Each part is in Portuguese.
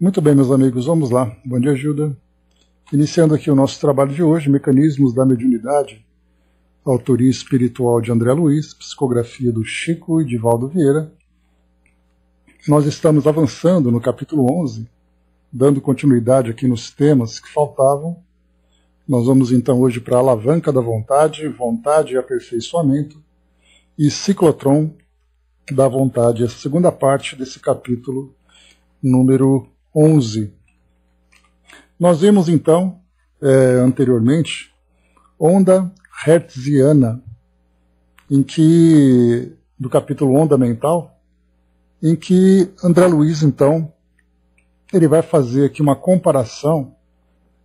Muito bem, meus amigos, vamos lá. Bom dia, Gilda. Iniciando aqui o nosso trabalho de hoje, Mecanismos da Mediunidade, autoria espiritual de André Luiz, psicografia do Chico e Divaldo Vieira. Nós estamos avançando no capítulo 11, dando continuidade aqui nos temas que faltavam. Nós vamos então hoje para a alavanca da vontade, vontade e aperfeiçoamento, e ciclotron da vontade, essa segunda parte desse capítulo número 11. Nós vimos então, anteriormente, onda hertziana, do capítulo Onda Mental, em que André Luiz, então, ele vai fazer aqui uma comparação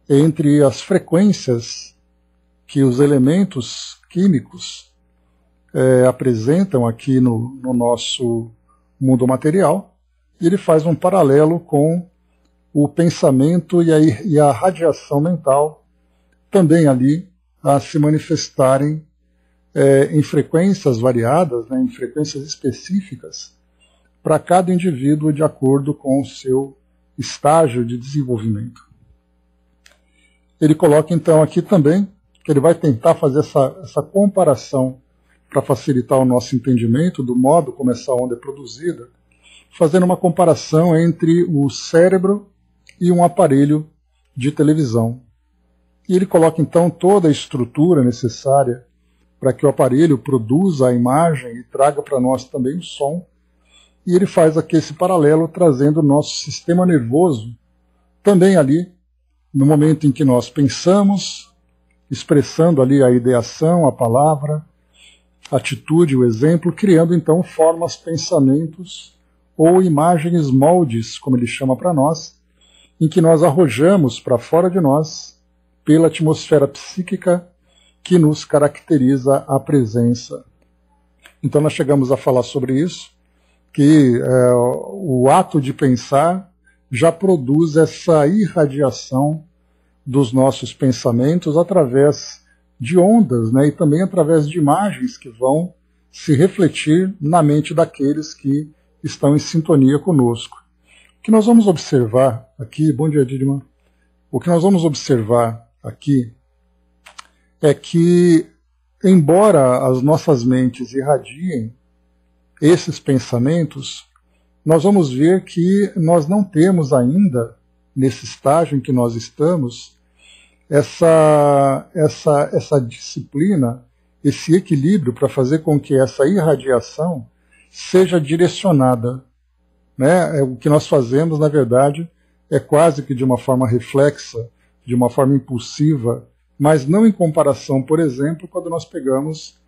entre as frequências que os elementos químicos apresentam aqui no nosso mundo material, e ele faz um paralelo com o pensamento e a radiação mental também ali a se manifestarem em frequências variadas, né, em frequências específicas, para cada indivíduo de acordo com o seu estágio de desenvolvimento. Ele coloca então aqui também que ele vai tentar fazer essa comparação para facilitar o nosso entendimento do modo como essa onda é produzida, fazendo uma comparação entre o cérebro e um aparelho de televisão. E ele coloca então toda a estrutura necessária para que o aparelho produza a imagem e traga para nós também o som. E ele faz aqui esse paralelo trazendo o nosso sistema nervoso também ali, no momento em que nós pensamos, expressando ali a ideação, a palavra, a atitude, o exemplo, criando então formas, pensamentos ou imagens moldes, como ele chama para nós, em que nós arrojamos para fora de nós pela atmosfera psíquica que nos caracteriza a presença. Então nós chegamos a falar sobre isso, que o ato de pensar já produz essa irradiação dos nossos pensamentos através de ondas, né, e também através de imagens que vão se refletir na mente daqueles que estão em sintonia conosco. O que nós vamos observar aqui, bom dia, Didima. O que nós vamos observar aqui é que, embora as nossas mentes irradiem esses pensamentos, nós vamos ver que nós não temos ainda, nesse estágio em que nós estamos, essa disciplina, esse equilíbrio para fazer com que essa irradiação seja direcionada. Né? O que nós fazemos, na verdade, é quase que de uma forma reflexa, de uma forma impulsiva, mas não em comparação, por exemplo, quando nós pegamos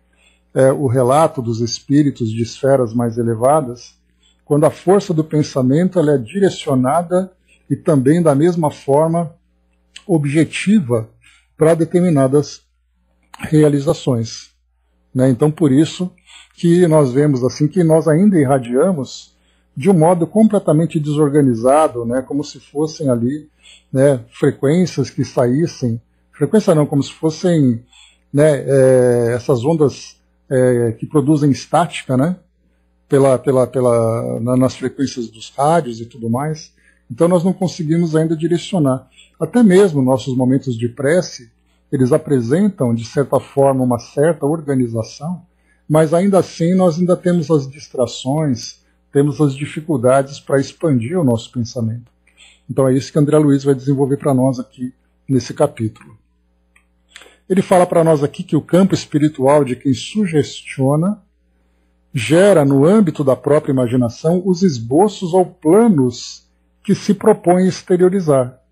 o relato dos espíritos de esferas mais elevadas, quando a força do pensamento ela é direcionada e também da mesma forma objetiva para determinadas realizações. Né? Então, por isso que nós vemos assim que nós ainda irradiamos de um modo completamente desorganizado, né? Como se fossem ali, né, frequências que saíssem, frequência não, como se fossem, né, essas ondas que produzem estática, né, nas frequências dos rádios e tudo mais. Então nós não conseguimos ainda direcionar. Até mesmo nossos momentos de prece, eles apresentam, de certa forma, uma certa organização, mas ainda assim nós ainda temos as distrações, temos as dificuldades para expandir o nosso pensamento. Então é isso que André Luiz vai desenvolver para nós aqui nesse capítulo. Ele fala para nós aqui que o campo espiritual de quem sugestiona gera no âmbito da própria imaginação os esboços ou planos que se propõe exteriorizar,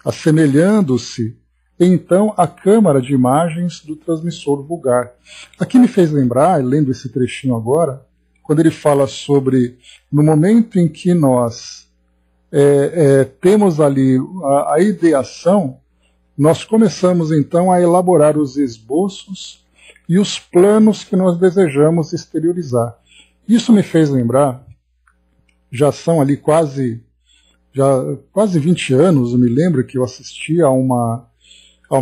assemelhando-se então à câmara de imagens do transmissor vulgar. Aqui me fez lembrar, lendo esse trechinho agora, quando ele fala sobre, no momento em que nós temos ali a ideação, nós começamos então a elaborar os esboços e os planos que nós desejamos exteriorizar. Isso me fez lembrar, já são ali quase 20 anos, eu me lembro que eu assisti a uma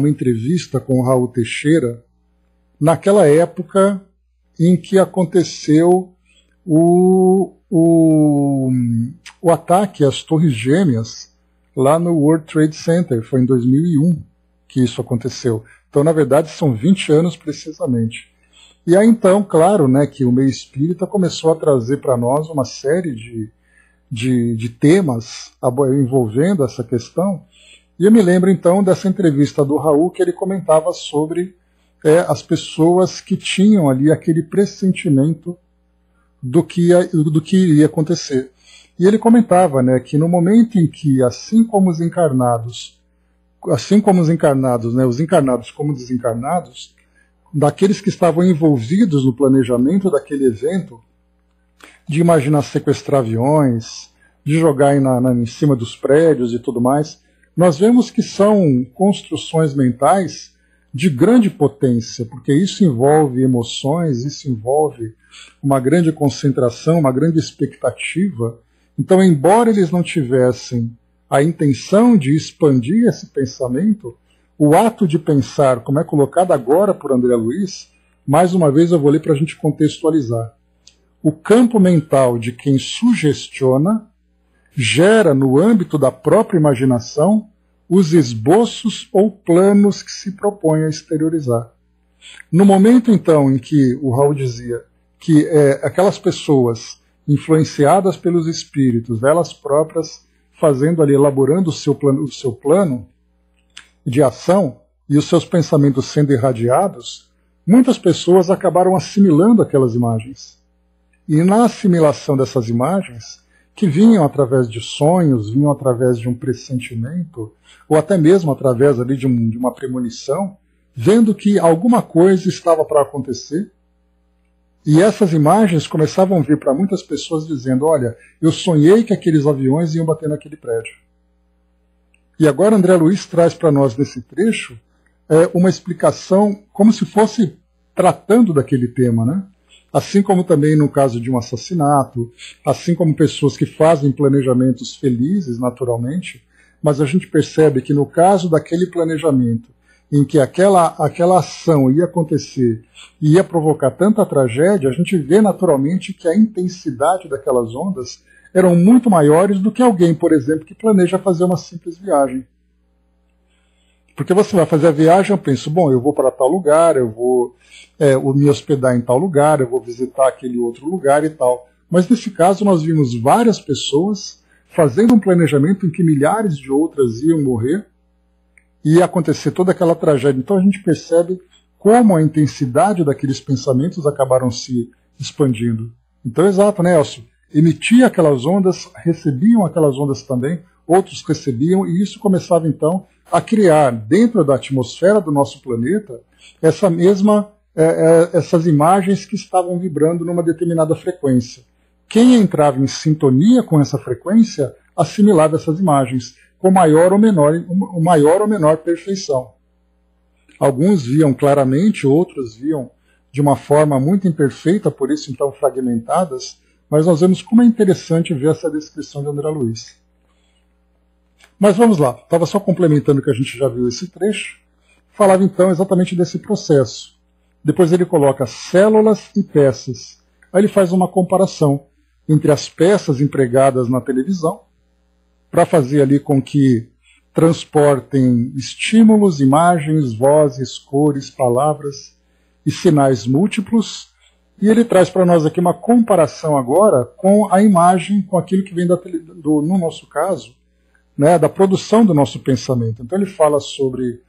entrevista com o Raul Teixeira, naquela época em que aconteceu o o ataque às Torres Gêmeas lá no World Trade Center. Foi em 2001 que isso aconteceu. Então, na verdade, são 20 anos precisamente. E aí, então, claro, né, que o meio espírita começou a trazer para nós uma série de temas envolvendo essa questão. E eu me lembro, então, dessa entrevista do Raul, que ele comentava sobre as pessoas que tinham ali aquele pressentimento do que iria acontecer. E ele comentava, né, que no momento em que, assim como os encarnados, né, os encarnados como desencarnados, daqueles que estavam envolvidos no planejamento daquele evento, de imaginar sequestrar aviões, de jogar em cima dos prédios e tudo mais, nós vemos que são construções mentais de grande potência, porque isso envolve emoções, isso envolve uma grande concentração, uma grande expectativa. Então, embora eles não tivessem a intenção de expandir esse pensamento, o ato de pensar, como é colocado agora por André Luiz, mais uma vez eu vou ler para a gente contextualizar. O campo mental de quem sugestiona gera, no âmbito da própria imaginação, os esboços ou planos que se propõe a exteriorizar. No momento, então, em que o Raul dizia que aquelas pessoas influenciadas pelos espíritos, elas próprias fazendo ali, elaborando o seu plano de ação e os seus pensamentos sendo irradiados, muitas pessoas acabaram assimilando aquelas imagens. E na assimilação dessas imagens, que vinham através de sonhos, vinham através de um pressentimento, ou até mesmo através ali de uma premonição, vendo que alguma coisa estava para acontecer, e essas imagens começavam a vir para muitas pessoas dizendo, olha, eu sonhei que aqueles aviões iam bater naquele prédio. E agora André Luiz traz para nós nesse trecho uma explicação como se fosse tratando daquele tema, né? Assim como também no caso de um assassinato, assim como pessoas que fazem planejamentos felizes, naturalmente, mas a gente percebe que no caso daquele planejamento, em que aquela ação ia acontecer e ia provocar tanta tragédia, a gente vê naturalmente que a intensidade daquelas ondas eram muito maiores do que alguém, por exemplo, que planeja fazer uma simples viagem. Porque você vai fazer a viagem, eu penso, bom, eu vou para tal lugar, eu vou me hospedar em tal lugar, eu vou visitar aquele outro lugar e tal. Mas nesse caso nós vimos várias pessoas fazendo um planejamento em que milhares de outras iam morrer e ia acontecer toda aquela tragédia. Então a gente percebe como a intensidade daqueles pensamentos acabaram se expandindo. Então, exato, né, Elcio? Emitia aquelas ondas, recebiam aquelas ondas também, outros recebiam, e isso começava então a criar dentro da atmosfera do nosso planeta essas imagens que estavam vibrando numa determinada frequência. Quem entrava em sintonia com essa frequência assimilava essas imagens com maior ou menor perfeição. Alguns viam claramente, outros viam de uma forma muito imperfeita, por isso então fragmentadas, mas nós vemos como é interessante ver essa descrição de André Luiz. Mas vamos lá, estava só complementando que a gente já viu esse trecho, falava então exatamente desse processo. Depois ele coloca células e peças. Aí ele faz uma comparação entre as peças empregadas na televisão, para fazer ali com que transportem estímulos, imagens, vozes, cores, palavras e sinais múltiplos. E ele traz para nós aqui uma comparação agora com a imagem, com aquilo que vem no nosso caso, né, da produção do nosso pensamento. Então ele fala sobre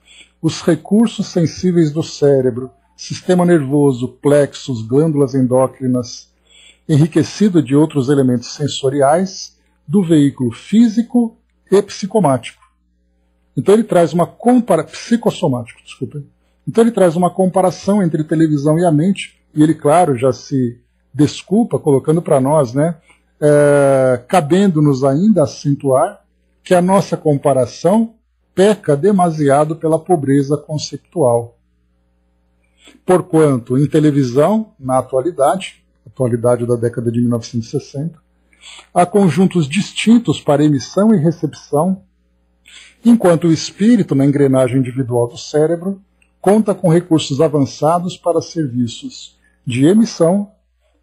os recursos sensíveis do cérebro, sistema nervoso, plexos, glândulas endócrinas, enriquecido de outros elementos sensoriais, do veículo físico e psicomático. Então ele traz uma psicossomático, desculpem. Então ele traz uma comparação entre televisão e a mente, e ele, claro, já se desculpa colocando para nós, né, cabendo-nos ainda acentuar que a nossa comparação peca demasiado pela pobreza conceitual. Porquanto, em televisão, na atualidade da década de 1960, há conjuntos distintos para emissão e recepção, enquanto o espírito, na engrenagem individual do cérebro, conta com recursos avançados para serviços de emissão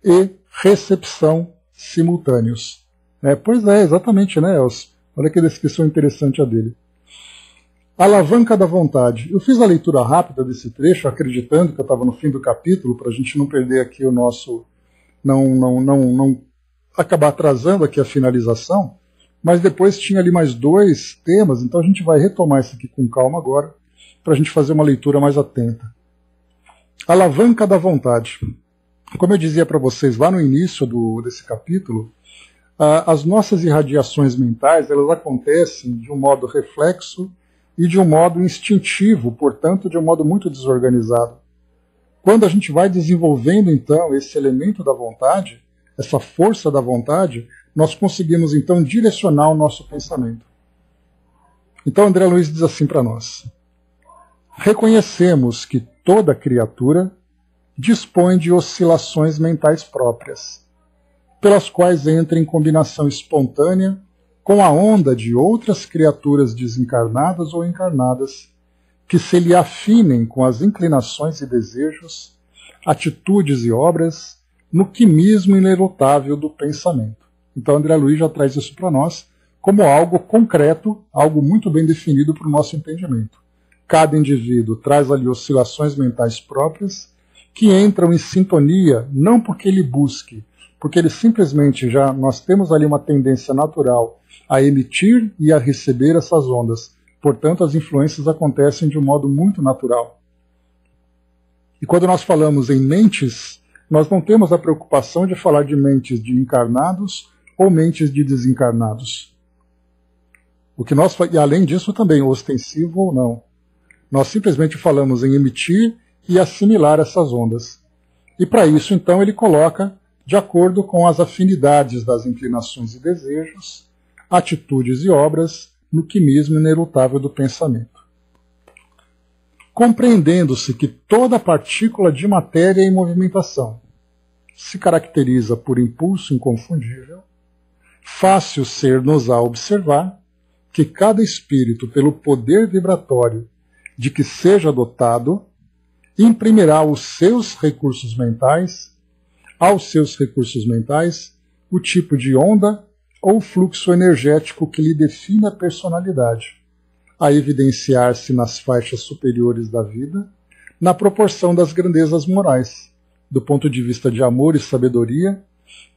e recepção simultâneos. Pois é, exatamente, né, Elcio? Olha que descrição interessante a dele. Alavanca da vontade. Eu fiz a leitura rápida desse trecho, acreditando que eu estava no fim do capítulo, para a gente não perder aqui o nosso... Não acabar atrasando aqui a finalização, mas depois tinha ali mais 2 temas, então a gente vai retomar isso aqui com calma agora, para a gente fazer uma leitura mais atenta. Alavanca da vontade. Como eu dizia para vocês lá no início desse capítulo, as nossas irradiações mentais, elas acontecem de um modo reflexo e de um modo instintivo, portanto, de um modo muito desorganizado. Quando a gente vai desenvolvendo, então, esse elemento da vontade, essa força da vontade, nós conseguimos, então, direcionar o nosso pensamento. Então, André Luiz diz assim para nós: reconhecemos que toda criatura dispõe de oscilações mentais próprias, pelas quais entra em combinação espontânea com a onda de outras criaturas desencarnadas ou encarnadas, que se lhe afinem com as inclinações e desejos, atitudes e obras, no quimismo inelutável do pensamento. Então André Luiz já traz isso para nós como algo concreto, algo muito bem definido para o nosso entendimento. Cada indivíduo traz ali oscilações mentais próprias que entram em sintonia, não porque ele busque, porque ele simplesmente nós temos ali uma tendência natural a emitir e a receber essas ondas. Portanto, as influências acontecem de um modo muito natural. E quando nós falamos em mentes, nós não temos a preocupação de falar de mentes de encarnados ou mentes de desencarnados. E além disso também, ostensivo ou não. Nós simplesmente falamos em emitir e assimilar essas ondas. E para isso, então, ele coloca de acordo com as afinidades das inclinações e desejos, atitudes e obras, no quimismo inelutável do pensamento. Compreendendo-se que toda partícula de matéria em movimentação se caracteriza por impulso inconfundível, fácil ser-nos a observar que cada espírito, pelo poder vibratório de que seja dotado, imprimirá aos seus recursos mentais o tipo de onda ou fluxo energético que lhe define a personalidade, a evidenciar-se nas faixas superiores da vida, na proporção das grandezas morais, do ponto de vista de amor e sabedoria,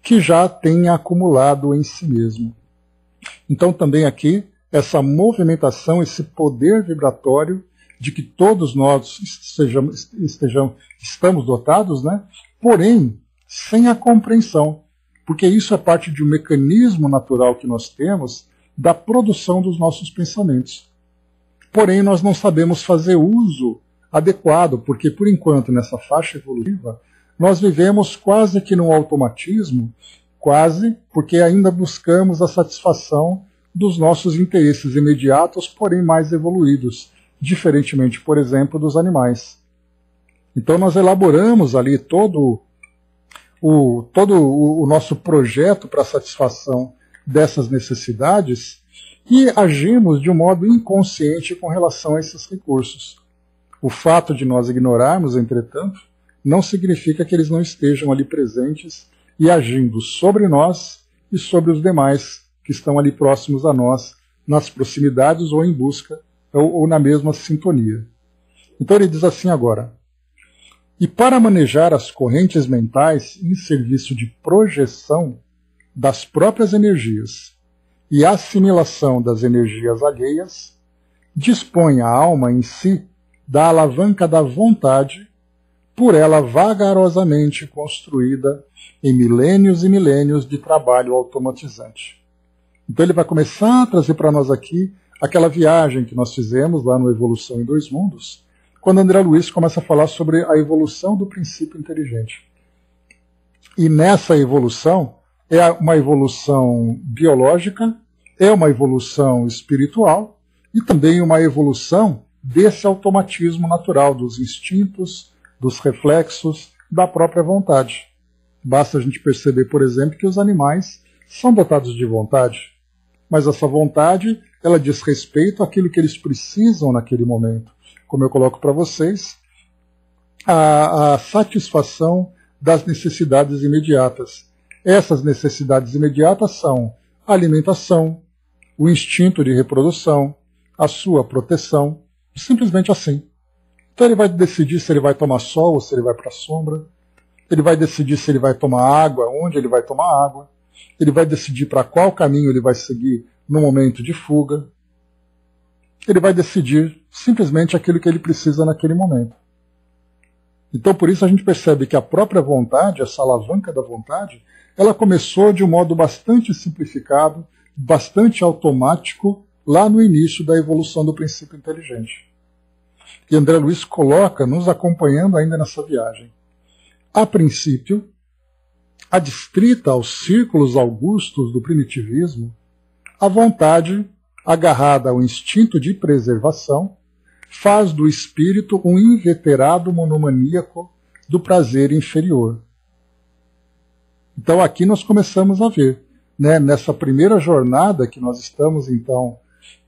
que já tenha acumulado em si mesmo. Então também aqui, essa movimentação, esse poder vibratório de que todos nós estamos dotados, né? Porém, sem a compreensão, porque isso é parte de um mecanismo natural que nós temos da produção dos nossos pensamentos. Porém, nós não sabemos fazer uso adequado, porque, por enquanto, nessa faixa evolutiva, nós vivemos quase que no automatismo, quase porque ainda buscamos a satisfação dos nossos interesses imediatos, porém mais evoluídos, diferentemente, por exemplo, dos animais. Então, nós elaboramos ali todo o nosso projeto para a satisfação dessas necessidades e agimos de um modo inconsciente com relação a esses recursos. O fato de nós ignorarmos, entretanto, não significa que eles não estejam ali presentes e agindo sobre nós e sobre os demais que estão ali próximos a nós, nas proximidades ou em busca ou na mesma sintonia. Então ele diz assim agora: e para manejar as correntes mentais em serviço de projeção das próprias energias e assimilação das energias alheias, dispõe a alma em si da alavanca da vontade, por ela vagarosamente construída em milênios e milênios de trabalho automatizante. Então ele vai começar a trazer para nós aqui aquela viagem que nós fizemos lá no Evolução em Dois Mundos, quando André Luiz começa a falar sobre a evolução do princípio inteligente. E nessa evolução, é uma evolução biológica, é uma evolução espiritual e também uma evolução desse automatismo natural, dos instintos, dos reflexos, da própria vontade. Basta a gente perceber, por exemplo, que os animais são dotados de vontade, mas essa vontade, ela diz respeito àquilo que eles precisam naquele momento. Como eu coloco para vocês, a satisfação das necessidades imediatas. Essas necessidades imediatas são a alimentação, o instinto de reprodução, a sua proteção, simplesmente assim. Então ele vai decidir se ele vai tomar sol ou se ele vai para a sombra, ele vai decidir se ele vai tomar água, onde ele vai tomar água, ele vai decidir para qual caminho ele vai seguir no momento de fuga, ele vai decidir simplesmente aquilo que ele precisa naquele momento. Então por isso a gente percebe que a própria vontade, essa alavanca da vontade, ela começou de um modo bastante simplificado, bastante automático, lá no início da evolução do princípio inteligente. E André Luiz coloca, nos acompanhando ainda nessa viagem. A princípio, adstrita aos círculos augustos do primitivismo, a vontade, agarrada ao instinto de preservação, faz do espírito um inveterado monomaníaco do prazer inferior. Então aqui nós começamos a ver, né, nessa primeira jornada que nós estamos então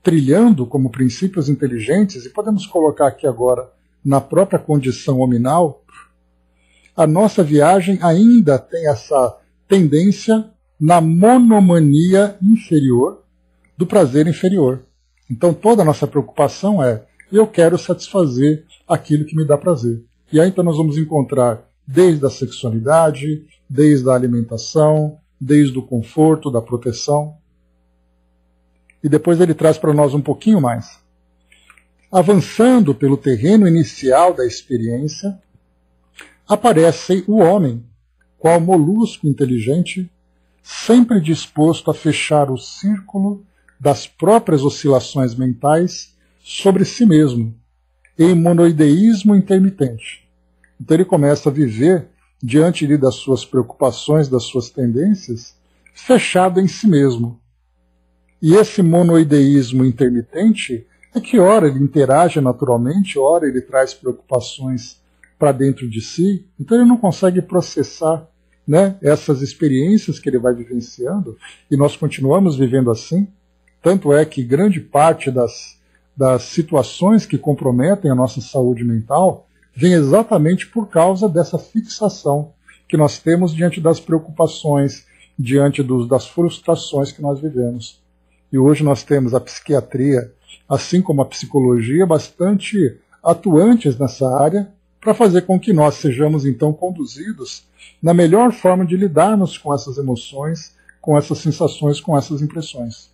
trilhando como princípios inteligentes, e podemos colocar aqui agora na própria condição hominal, a nossa viagem ainda tem essa tendência na monomania inferior do prazer inferior. Então toda a nossa preocupação é: eu quero satisfazer aquilo que me dá prazer. E aí então nós vamos encontrar desde a sexualidade, desde a alimentação, desde o conforto, da proteção. E depois ele traz para nós um pouquinho mais. Avançando pelo terreno inicial da experiência, aparece o homem, qual molusco inteligente, sempre disposto a fechar o círculo das próprias oscilações mentais sobre si mesmo, em monoideísmo intermitente. Então ele começa a viver, diante das suas preocupações, das suas tendências, fechado em si mesmo. E esse monoideísmo intermitente é que ora ele interage naturalmente, ora ele traz preocupações para dentro de si, então ele não consegue processar, né, essas experiências que ele vai vivenciando, e nós continuamos vivendo assim. Tanto é que grande parte das situações que comprometem a nossa saúde mental vem exatamente por causa dessa fixação que nós temos diante das preocupações, diante das frustrações que nós vivemos. E hoje nós temos a psiquiatria, assim como a psicologia, bastante atuantes nessa área, para fazer com que nós sejamos então conduzidos na melhor forma de lidarmos com essas emoções, com essas sensações, com essas impressões.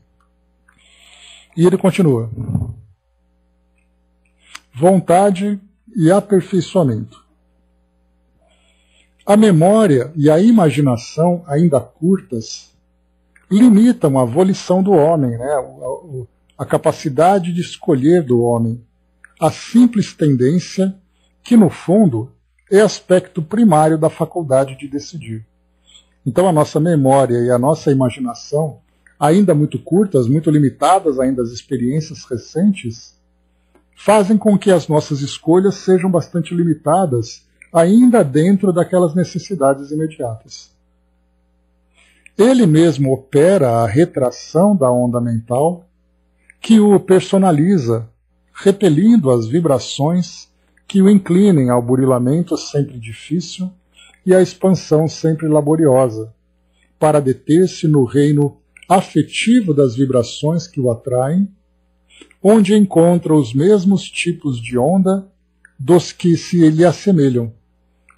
E ele continua. Vontade e aperfeiçoamento. A memória e a imaginação, ainda curtas, limitam a volição do homem, né? A capacidade de escolher do homem, a simples tendência que, no fundo, é aspecto primário da faculdade de decidir. Então a nossa memória e a nossa imaginação, ainda muito curtas, muito limitadas ainda às experiências recentes, fazem com que as nossas escolhas sejam bastante limitadas, ainda dentro daquelas necessidades imediatas. Ele mesmo opera a retração da onda mental, que o personaliza, repelindo as vibrações que o inclinem ao burilamento sempre difícil e à expansão sempre laboriosa, para deter-se no reino afetivo das vibrações que o atraem, onde encontra os mesmos tipos de onda dos que se lhe assemelham,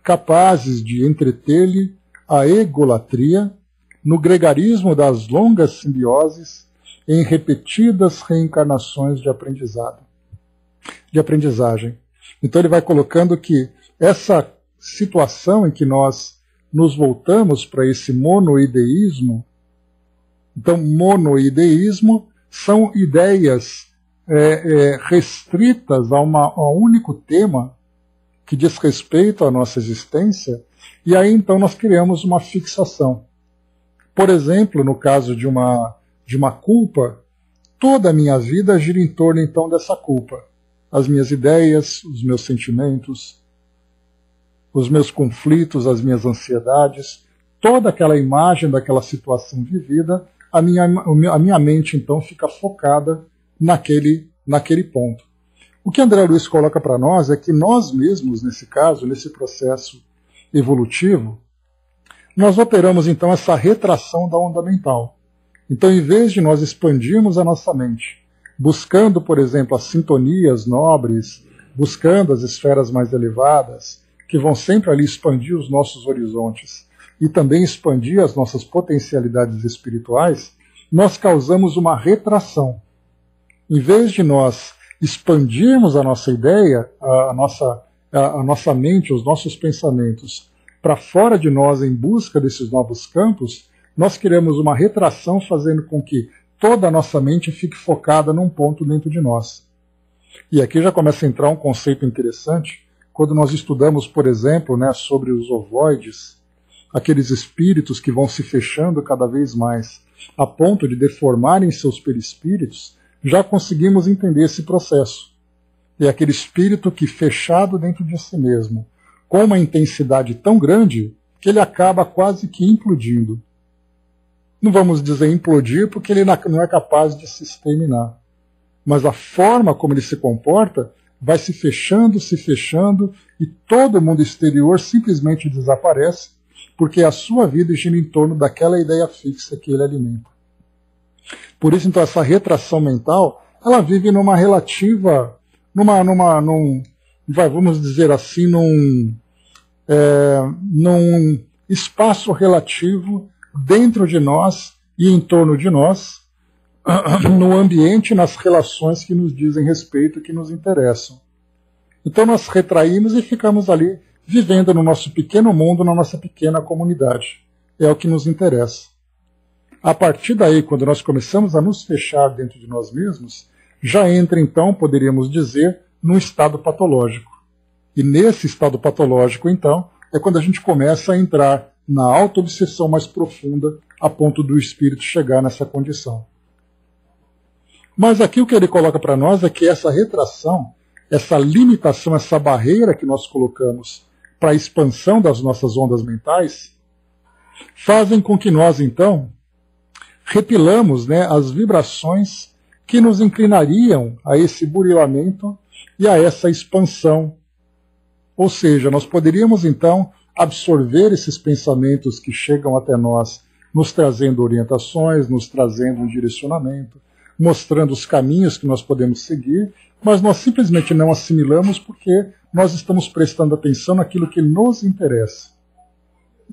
capazes de entreter-lhe a egolatria no gregarismo das longas simbioses em repetidas reencarnações de aprendizagem. Então ele vai colocando que essa situação em que nós nos voltamos para esse monoideísmo, então monoideísmo são ideias restritas a um único tema que diz respeito à nossa existência, e aí então nós criamos uma fixação. Por exemplo, no caso de uma culpa, toda a minha vida gira em torno então dessa culpa. As minhas ideias, os meus sentimentos, os meus conflitos, as minhas ansiedades, toda aquela imagem daquela situação vivida, a minha mente então fica focada naquele ponto. O que André Luiz coloca para nós é que nós mesmos, nesse caso, nesse processo evolutivo, nós operamos então essa retração da onda mental. Então, em vez de nós expandirmos a nossa mente, buscando, por exemplo, as sintonias nobres, buscando as esferas mais elevadas, que vão sempre ali expandir os nossos horizontes e também expandir as nossas potencialidades espirituais, nós causamos uma retração. Em vez de nós expandirmos a nossa ideia, a nossa mente, os nossos pensamentos, para fora de nós em busca desses novos campos, nós criamos uma retração fazendo com que toda a nossa mente fique focada num ponto dentro de nós. E aqui já começa a entrar um conceito interessante, quando nós estudamos, por exemplo, sobre os ovoides, aqueles espíritos que vão se fechando cada vez mais, a ponto de deformarem seus perispíritos, já conseguimos entender esse processo. É aquele espírito que, fechado dentro de si mesmo, com uma intensidade tão grande, que ele acaba quase que implodindo. Não vamos dizer implodir, porque ele não é capaz de se exterminar. Mas a forma como ele se comporta vai se fechando, e todo o mundo exterior simplesmente desaparece, porque a sua vida gira em torno daquela ideia fixa que ele alimenta. Por isso, então, essa retração mental, ela vive numa relativa, vamos dizer assim, num espaço relativo dentro de nós e em torno de nós, no ambiente e nas relações que nos dizem respeito, que nos interessam. Então nós retraímos e ficamos ali vivendo no nosso pequeno mundo, na nossa pequena comunidade. É o que nos interessa. A partir daí, quando nós começamos a nos fechar dentro de nós mesmos, já entra então, poderíamos dizer, num estado patológico. E nesse estado patológico, então, é quando a gente começa a entrar na auto-obsessão mais profunda, a ponto do espírito chegar nessa condição. Mas aqui o que ele coloca para nós é que essa retração, essa limitação, essa barreira que nós colocamos para a expansão das nossas ondas mentais, fazem com que nós, então, repilamos as vibrações que nos inclinariam a esse burilamento e a essa expansão. Ou seja, nós poderíamos, então, absorver esses pensamentos que chegam até nós, nos trazendo orientações, nos trazendo um direcionamento, mostrando os caminhos que nós podemos seguir, mas nós simplesmente não assimilamos porque nós estamos prestando atenção naquilo que nos interessa.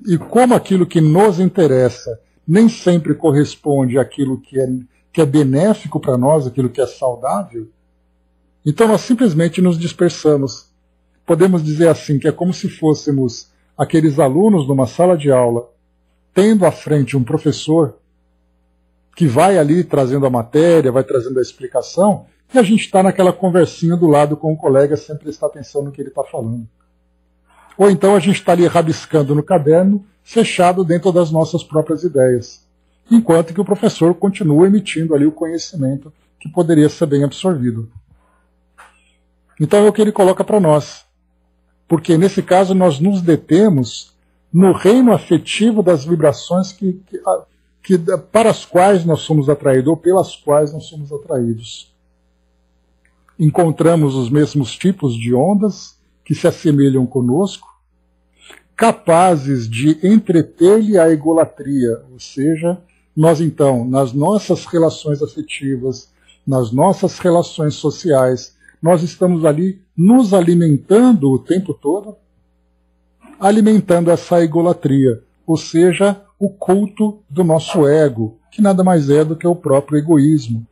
E como aquilo que nos interessa nem sempre corresponde àquilo que é benéfico para nós, aquilo que é saudável, então nós simplesmente nos dispersamos. Podemos dizer assim, que é como se fôssemos aqueles alunos numa sala de aula, tendo à frente um professor que vai ali trazendo a matéria, vai trazendo a explicação, e a gente está naquela conversinha do lado com o colega sem prestar atenção no que ele está falando. Ou então a gente está ali rabiscando no caderno, fechado dentro das nossas próprias ideias, enquanto que o professor continua emitindo ali o conhecimento que poderia ser bem absorvido. Então é o que ele coloca para nós, porque nesse caso nós nos detemos no reino afetivo das vibrações para as quais nós somos atraídos, ou pelas quais nós somos atraídos. Encontramos os mesmos tipos de ondas que se assemelham conosco, capazes de entreter-lhe a egolatria, ou seja, nós então, nas nossas relações afetivas, nas nossas relações sociais, nós estamos ali nos alimentando o tempo todo, alimentando essa egolatria, ou seja, o culto do nosso ego, que nada mais é do que o próprio egoísmo.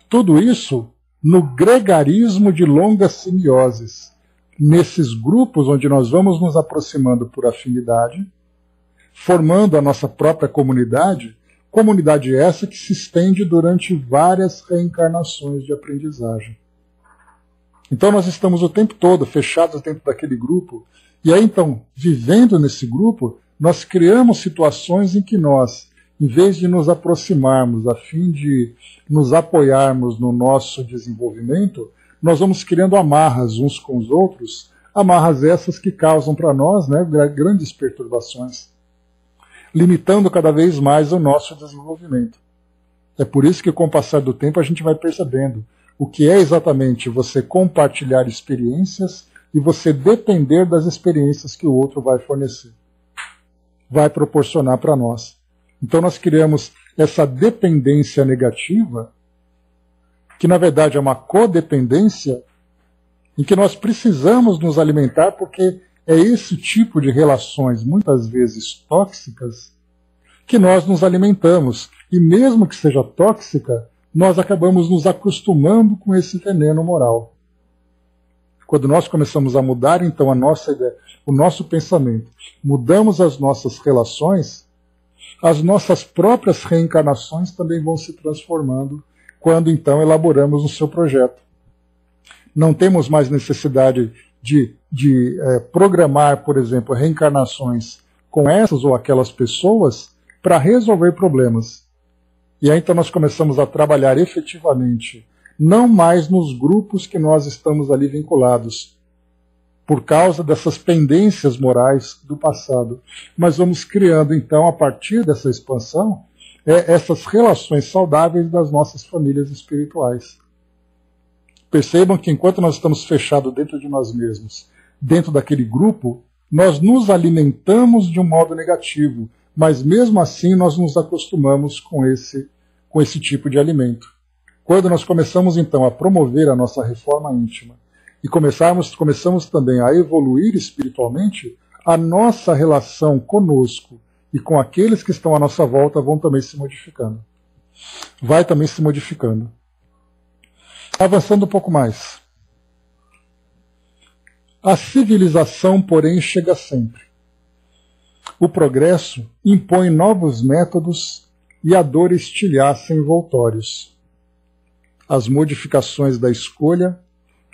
Tudo isso no gregarismo de longas simioses, nesses grupos onde nós vamos nos aproximando por afinidade, formando a nossa própria comunidade essa que se estende durante várias reencarnações de aprendizagem. Então nós estamos o tempo todo fechados dentro daquele grupo, e aí então, vivendo nesse grupo, nós criamos situações em que nós, em vez de nos aproximarmos a fim de nos apoiarmos no nosso desenvolvimento, nós vamos criando amarras uns com os outros, amarras essas que causam para nós grandes perturbações, limitando cada vez mais o nosso desenvolvimento. É por isso que com o passar do tempo a gente vai percebendo o que é exatamente você compartilhar experiências e você depender das experiências que o outro vai fornecer, vai proporcionar para nós. Então nós criamos essa dependência negativa, que na verdade é uma codependência, em que nós precisamos nos alimentar, porque é esse tipo de relações, muitas vezes tóxicas, que nós nos alimentamos. E mesmo que seja tóxica, nós acabamos nos acostumando com esse veneno moral. Quando nós começamos a mudar, então, a nossa ideia, o nosso pensamento, mudamos as nossas relações, as nossas próprias reencarnações também vão se transformando quando, então, elaboramos o seu projeto. Não temos mais necessidade de programar, por exemplo, reencarnações com essas ou aquelas pessoas para resolver problemas. E aí, então, nós começamos a trabalhar efetivamente, não mais nos grupos que nós estamos ali vinculados, por causa dessas pendências morais do passado. Mas vamos criando, então, a partir dessa expansão, essas relações saudáveis das nossas famílias espirituais. Percebam que enquanto nós estamos fechados dentro de nós mesmos, dentro daquele grupo, nós nos alimentamos de um modo negativo, mas mesmo assim nós nos acostumamos com esse tipo de alimento. Quando nós começamos então a promover a nossa reforma íntima e começamos também a evoluir espiritualmente, a nossa relação conosco e com aqueles que estão à nossa volta vão também se modificando. Vai também se modificando. Avançando um pouco mais. A civilização, porém, chega sempre. O progresso impõe novos métodos e a dor estilhaça envoltórios. As modificações da escolha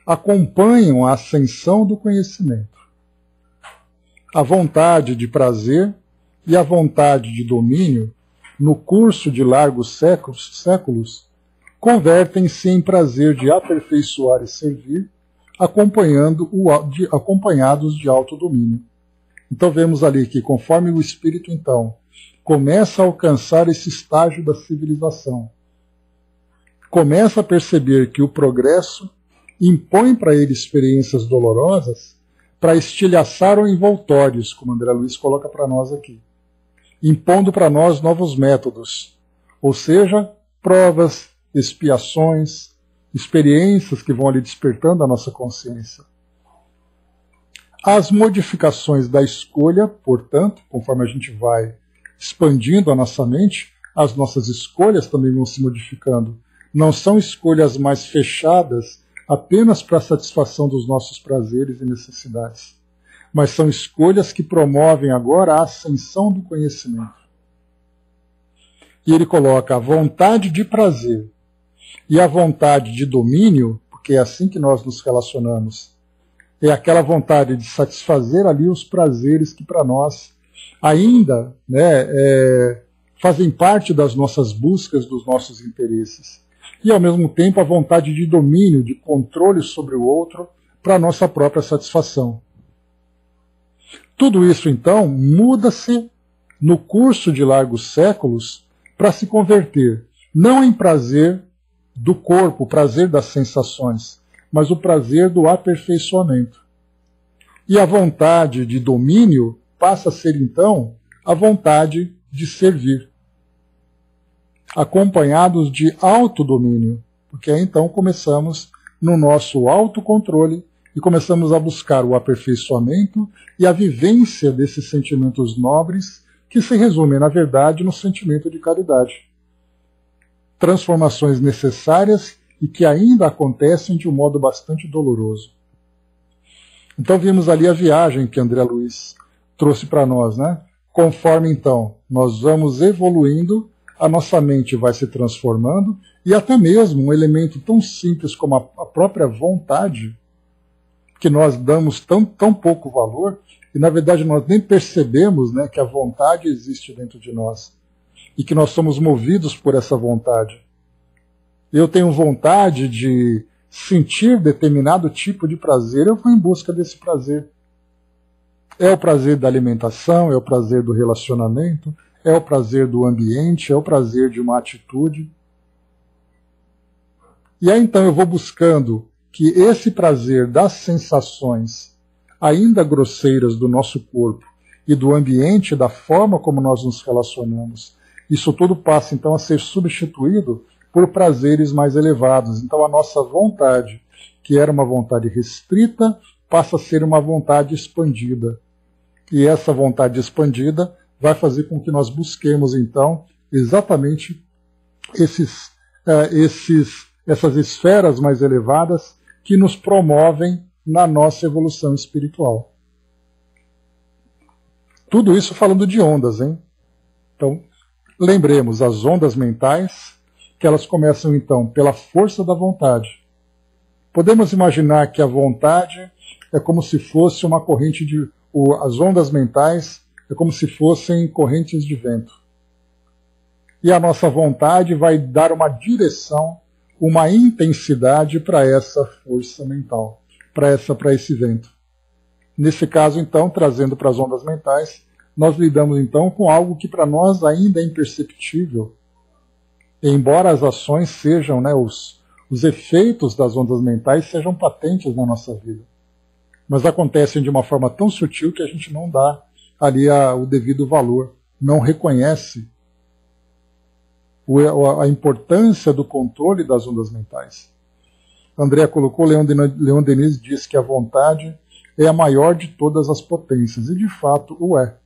acompanham a ascensão do conhecimento. A vontade de prazer e a vontade de domínio, no curso de largos séculos, convertem-se em prazer de aperfeiçoar e servir, acompanhados de autodomínio. Então vemos ali que conforme o espírito então começa a alcançar esse estágio da civilização, começa a perceber que o progresso impõe para ele experiências dolorosas para estilhaçar ou envoltórios, como André Luiz coloca para nós aqui, impondo para nós novos métodos, ou seja, provas, expiações, experiências que vão ali despertando a nossa consciência. As modificações da escolha, portanto, conforme a gente vai expandindo a nossa mente, as nossas escolhas também vão se modificando. Não são escolhas mais fechadas apenas para a satisfação dos nossos prazeres e necessidades, mas são escolhas que promovem agora a ascensão do conhecimento. E ele coloca a vontade de prazer e a vontade de domínio, porque é assim que nós nos relacionamos, é aquela vontade de satisfazer ali os prazeres que para nós ainda fazem parte das nossas buscas, dos nossos interesses. E ao mesmo tempo a vontade de domínio, de controle sobre o outro, para a nossa própria satisfação. Tudo isso então muda-se no curso de largos séculos para se converter não em prazer do corpo, o prazer das sensações, mas o prazer do aperfeiçoamento. E a vontade de domínio passa a ser, então, a vontade de servir, acompanhados de autodomínio, porque aí, então, começamos no nosso autocontrole e começamos a buscar o aperfeiçoamento e a vivência desses sentimentos nobres que se resumem, na verdade, no sentimento de caridade. Transformações necessárias e que ainda acontecem de um modo bastante doloroso. Então vimos ali a viagem que André Luiz trouxe para nós, né? Conforme então nós vamos evoluindo, a nossa mente vai se transformando e até mesmo um elemento tão simples como a própria vontade, que nós damos tão pouco valor, e na verdade nós nem percebemos, né, que a vontade existe dentro de nós e que nós somos movidos por essa vontade. Eu tenho vontade de sentir determinado tipo de prazer, eu vou em busca desse prazer. É o prazer da alimentação, é o prazer do relacionamento, é o prazer do ambiente, é o prazer de uma atitude. E aí então eu vou buscando que esse prazer das sensações ainda grosseiras do nosso corpo e do ambiente, da forma como nós nos relacionamos, isso tudo passa então a ser substituído por prazeres mais elevados. Então a nossa vontade, que era uma vontade restrita, passa a ser uma vontade expandida. E essa vontade expandida vai fazer com que nós busquemos então exatamente essas esferas mais elevadas que nos promovem na nossa evolução espiritual. Tudo isso falando de ondas, hein? Então, lembremos, as ondas mentais, que elas começam então pela força da vontade. Podemos imaginar que a vontade é como se fosse uma corrente de... as ondas mentais é como se fossem correntes de vento. E a nossa vontade vai dar uma direção, uma intensidade para essa força mental, para esse vento. Nesse caso, então, trazendo para as ondas mentais, nós lidamos então com algo que para nós ainda é imperceptível, embora as ações sejam, os efeitos das ondas mentais sejam patentes na nossa vida. Mas acontecem de uma forma tão sutil que a gente não dá ali o devido valor, não reconhece a importância do controle das ondas mentais. André colocou, Leon Denis diz que a vontade é a maior de todas as potências, e de fato o é.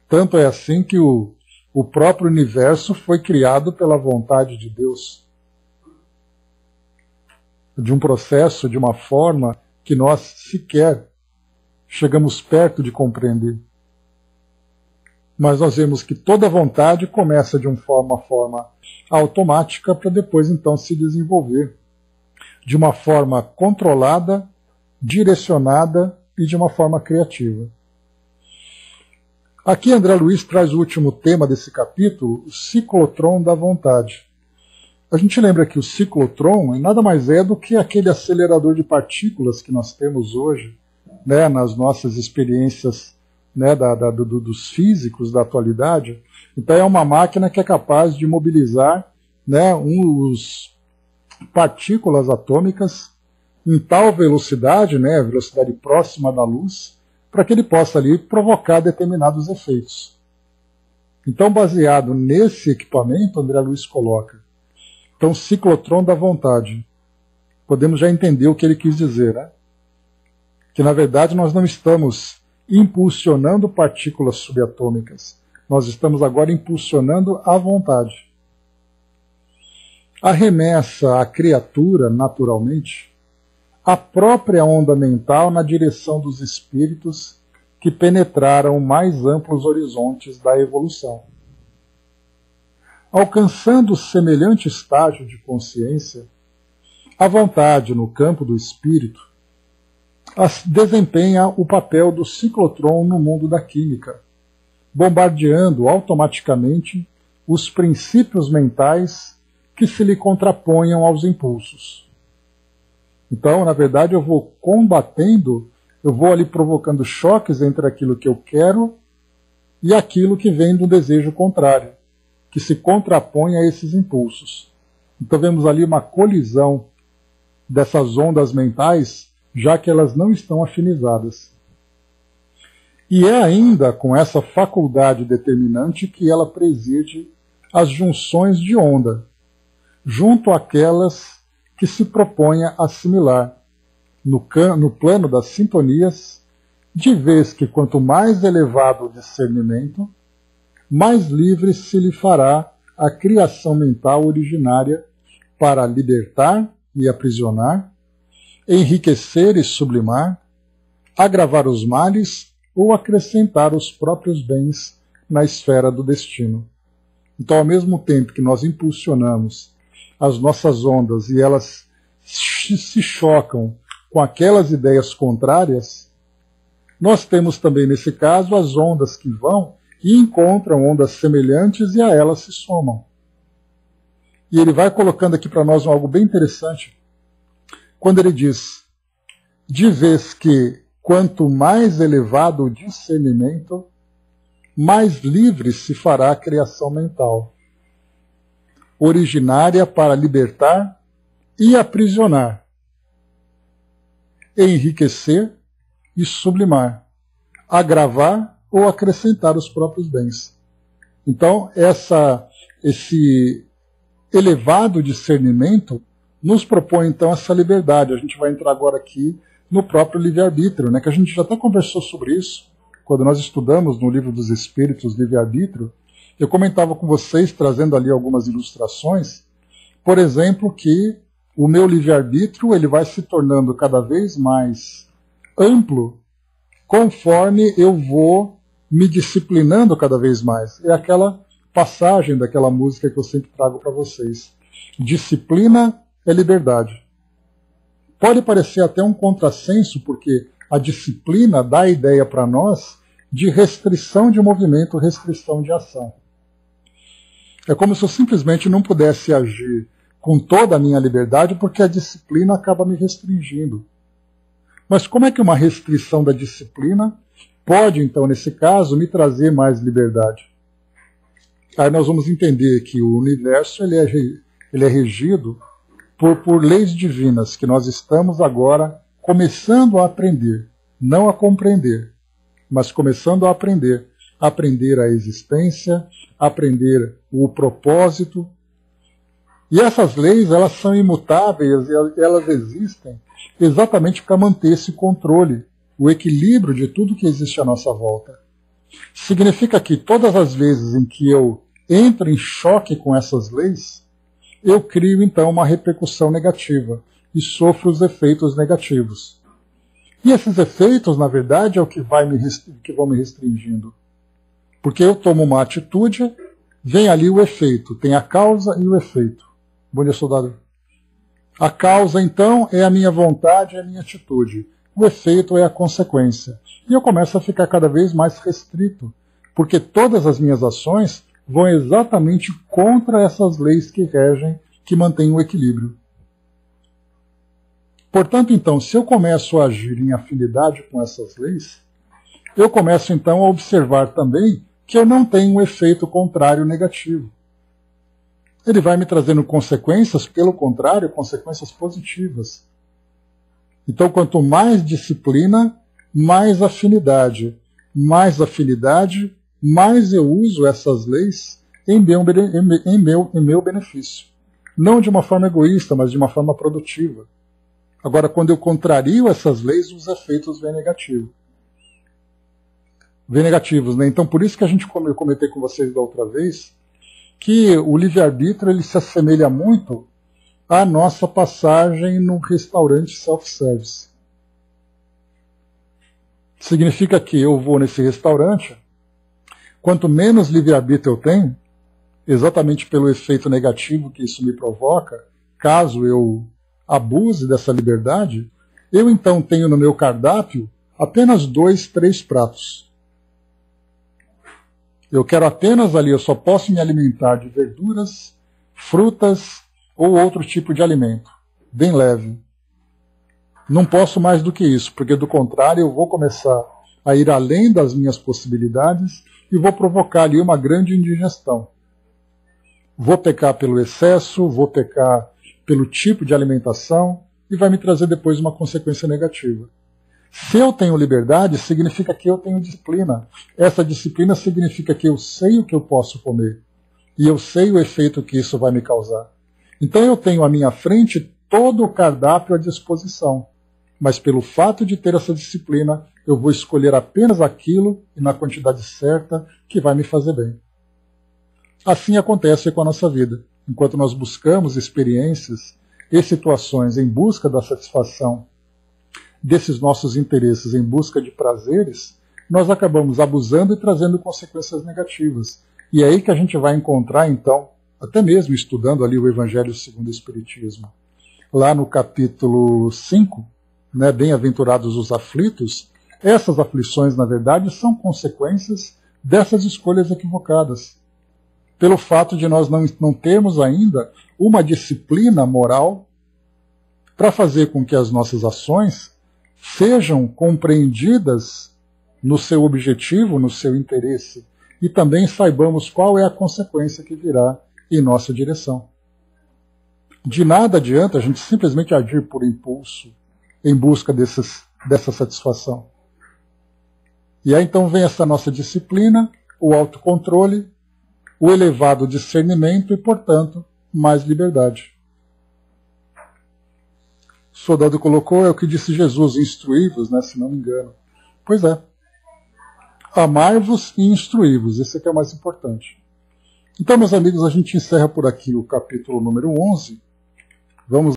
Tanto é assim que o próprio universo foi criado pela vontade de Deus. De um processo, de uma forma que nós sequer chegamos perto de compreender. Mas nós vemos que toda vontade começa de uma forma automática para depois então se desenvolver de uma forma controlada, direcionada e de uma forma criativa. Aqui André Luiz traz o último tema desse capítulo, o ciclotron da vontade. A gente lembra que o ciclotron nada mais é do que aquele acelerador de partículas que nós temos hoje, nas nossas experiências dos físicos da atualidade. Então é uma máquina que é capaz de mobilizar partículas atômicas em tal velocidade, velocidade próxima da luz, para que ele possa ali provocar determinados efeitos. Então, baseado nesse equipamento, André Luiz coloca, então, ciclotron da vontade. Podemos já entender o que ele quis dizer, que na verdade nós não estamos impulsionando partículas subatômicas, nós estamos agora impulsionando a vontade. Arremessa a criatura, naturalmente, a própria onda mental na direção dos espíritos que penetraram mais amplos horizontes da evolução. Alcançando semelhante estágio de consciência, a vontade no campo do espírito desempenha o papel do ciclotron no mundo da química, bombardeando automaticamente os princípios mentais que se lhe contraponham aos impulsos. Então, na verdade, eu vou combatendo, eu vou ali provocando choques entre aquilo que eu quero e aquilo que vem do desejo contrário, que se contrapõe a esses impulsos. Então vemos ali uma colisão dessas ondas mentais, já que elas não estão afinizadas. E é ainda com essa faculdade determinante que ela preside as junções de onda, junto àquelas que se propõe a assimilar, no plano das sintonias, de vez que quanto mais elevado o discernimento, mais livre se lhe fará a criação mental originária para libertar e aprisionar, enriquecer e sublimar, agravar os males ou acrescentar os próprios bens na esfera do destino. Então, ao mesmo tempo que nós impulsionamos as nossas ondas e elas se chocam com aquelas ideias contrárias, nós temos também, nesse caso, as ondas que vão e encontram ondas semelhantes e a elas se somam. E ele vai colocando aqui para nós algo bem interessante, quando ele diz, de vez que quanto mais elevado o discernimento, mais livre se fará a criação mental, originária para libertar e aprisionar, enriquecer e sublimar, agravar ou acrescentar os próprios bens. Então, esse elevado discernimento nos propõe, então, essa liberdade. A gente vai entrar agora aqui no próprio livre-arbítrio, né, que a gente já até conversou sobre isso, quando nós estudamos no Livro dos Espíritos, livre-arbítrio. Eu comentava com vocês, trazendo ali algumas ilustrações, por exemplo, que o meu livre-arbítrio ele vai se tornando cada vez mais amplo conforme eu vou me disciplinando cada vez mais. É aquela passagem daquela música que eu sempre trago para vocês. Disciplina é liberdade. Pode parecer até um contrassenso, porque a disciplina dá a ideia para nós de restrição de movimento, restrição de ação. É como se eu simplesmente não pudesse agir com toda a minha liberdade, porque a disciplina acaba me restringindo. Mas como é que uma restrição da disciplina pode, então, nesse caso, me trazer mais liberdade? Aí nós vamos entender que o universo ele é regido por leis divinas, que nós estamos agora começando a aprender, não a compreender, mas começando a aprender. Aprender a existência, aprender o propósito. E essas leis, elas são imutáveis, elas existem exatamente para manter esse controle, o equilíbrio de tudo que existe à nossa volta. Significa que todas as vezes em que eu entro em choque com essas leis, eu crio então uma repercussão negativa e sofro os efeitos negativos. E esses efeitos, na verdade, é o que vão me restringindo. Porque eu tomo uma atitude, vem ali o efeito, tem a causa e o efeito. Bom dia, soldado. A causa, então, é a minha vontade, é a minha atitude. O efeito é a consequência. E eu começo a ficar cada vez mais restrito, porque todas as minhas ações vão exatamente contra essas leis que regem, que mantêm o equilíbrio. Portanto, então, se eu começo a agir em afinidade com essas leis, eu começo, então, a observar também que eu não tenho um efeito contrário negativo. Ele vai me trazendo consequências, pelo contrário, consequências positivas. Então, quanto mais disciplina, mais afinidade. Mais afinidade, mais eu uso essas leis em meu benefício. Não de uma forma egoísta, mas de uma forma produtiva. Agora, quando eu contrario essas leis, os efeitos vêm negativos. Né? Então, por isso que eu comentei com vocês da outra vez, que o livre-arbítrio ele se assemelha muito à nossa passagem num restaurante self-service. Significa que eu vou nesse restaurante, quanto menos livre-arbítrio eu tenho, exatamente pelo efeito negativo que isso me provoca, caso eu abuse dessa liberdade, eu então tenho no meu cardápio apenas 2, 3 pratos. Eu quero apenas ali, eu só posso me alimentar de verduras, frutas ou outro tipo de alimento, bem leve. Não posso mais do que isso, porque do contrário eu vou começar a ir além das minhas possibilidades e vou provocar ali uma grande indigestão. Vou pecar pelo excesso, vou pecar pelo tipo de alimentação e vai me trazer depois uma consequência negativa. Se eu tenho liberdade, significa que eu tenho disciplina. Essa disciplina significa que eu sei o que eu posso comer. E eu sei o efeito que isso vai me causar. Então eu tenho à minha frente todo o cardápio à disposição. Mas pelo fato de ter essa disciplina, eu vou escolher apenas aquilo e na quantidade certa que vai me fazer bem. Assim acontece com a nossa vida. Enquanto nós buscamos experiências e situações em busca da satisfação desses nossos interesses, em busca de prazeres, nós acabamos abusando e trazendo consequências negativas. E é aí que a gente vai encontrar, então, até mesmo estudando ali o Evangelho segundo o Espiritismo, lá no capítulo 5, né, Bem-aventurados os aflitos, essas aflições, na verdade, são consequências dessas escolhas equivocadas. Pelo fato de nós não termos ainda uma disciplina moral para fazer com que as nossas ações sejam compreendidas no seu objetivo, no seu interesse, e também saibamos qual é a consequência que virá em nossa direção. De nada adianta a gente simplesmente agir por impulso, em busca dessa satisfação. E aí então vem essa nossa disciplina, o autocontrole, o elevado discernimento e, portanto, mais liberdade. O soldado colocou, é o que disse Jesus, instruí-vos, né, se não me engano. Pois é. Amai-vos e instruí-vos, esse aqui é o mais importante. Então, meus amigos, a gente encerra por aqui o capítulo número 11. Vamos